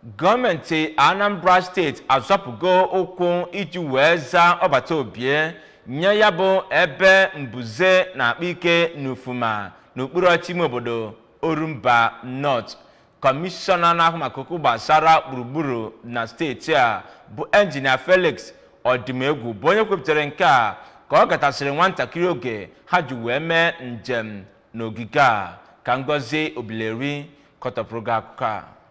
Goomenti Anambra State azọpụgo ụkwụ iji wee zaa ọbata obie nye ya bụ ebe Mbuze na-akpa ike n'ufuma n'okpuru ọchịchị obodo Orumba North. Kọmishọna na-ahụ maka okwu gbasara gburugburu na steeti a bụ Engineer Felix Odimegwu bụ onye kwupụtara nke a ka ọ gatasịrị nwatakịrị oge ha ji wee mee njem n'ogige a ka Ngozi Obileri kọtọpụrụ akụkọ a.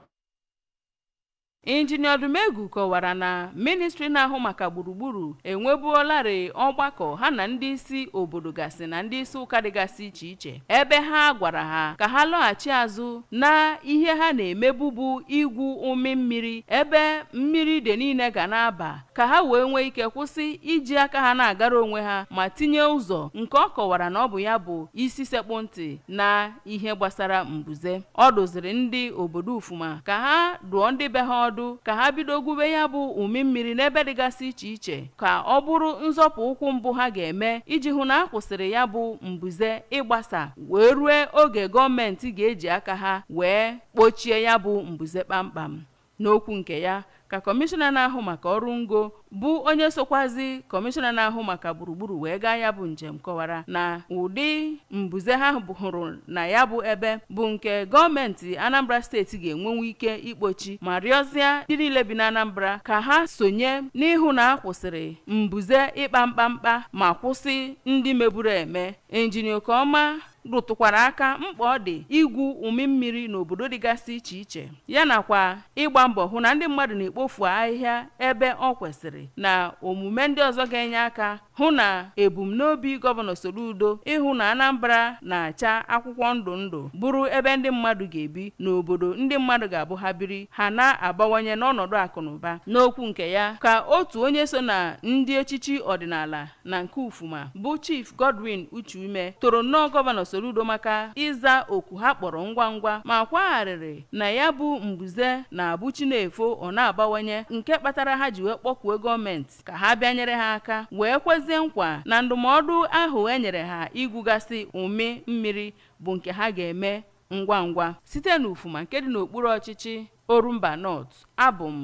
Injinia Odimegwu kọwara na ministri na-ahụ maka gburugburu enwebuolarị ọgbakọ ha na ndị isi obodo gasị na ndị isi ụka dịgasị iche iche ebe ha gwara ha ka ha lọghachi azụ na ihe ha na-emebu bụ igwu ụmị mmiri ebe mmiri dị niile ga na-aba ka ha wee nwee ike kwụsị iji aka ha na-agara onwe ha ma tinye ụzọ nke ọ kọwara na ọ bụ ya bụ isi sekpụ ntị na ihe gbasara Mbuze. Ọ doziri ndị obodo Ufuma ka ha dụọ ndị be ha ka ha bido gwube ya bụ ụmị mmiri n'ebe dịgasị iche iche ka ọ bụrụ nzọpụ ụkwụ mbụ ha ga-eme iji hụ na a kwụsịrị ya bụ Mbuze ịgbasa wee rue oge gọọmenti ga-eji aka ha wee kpochie ya bụ Mbuze kpamkpam. N'okwu nke ya ka kọmishọna na-ahụ maka ọrụ ngo bụ onye sokwazi kọmishọna na-ahụ maka gburugburu wee gaa ya bụ njem kọwara na ụdị Mbuze ha hụrụ na ya bụ ebe bụ nke gọọmenti Anambra steeti ga-enwenwu ike ikpochi ma rịọzie ndị niile bi na Anambra ka ha sonye n'ihu na akwụsịrị Mbuze ịkpa mkpamkpa ma kwụsị ndị meburu eme. Injinia Okoma rụtụkwara aka mkpa ọ dị igwu ụmị mmiri n'obodo dịgasị iche iche ya nakwa ịgba mbọ hụ na ndị mmadụ na-ekpofu ahịhịa ebe ọ kwesịrị na omume ndị ọzọ ga-enye aka hụ na ebumnobi gọvanọ Soludo ịhụ na Anambra na-acha akwụkwọ ndụ ndụ bụrụ ebe ndị mmadụ ga-ebi n'obodo ndị mmadụ ga-abụ ha biri ha na-abawanye n'ọnọdụ akụnụba. N'okwu nke ya ka otu onye so na ndị echichi ọdịnala na nke Ufuma bụ Chief Godwin Uchume toro nnọọ gọvanọ Soludo maka ịza oku ha kpọrọ ngwa ngwa ma kwagharịrị na ya bụ Mbuze na-abụ Chinefo ọ na-abawanye nke kpatara ha ji wee kpọkuo gọọmenti ka ha bịanyere ha aka wee kwezie nkwa na ndụmọdụ ahụ enyere ha igwugasị ụmị mmiri bụ nke ha ga-eme ngwa ngwa site n'Ufuma nke dị n'okpuru ọchịchị Orumba North. Abụ m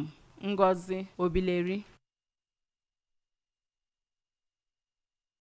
Ngozi Obileri.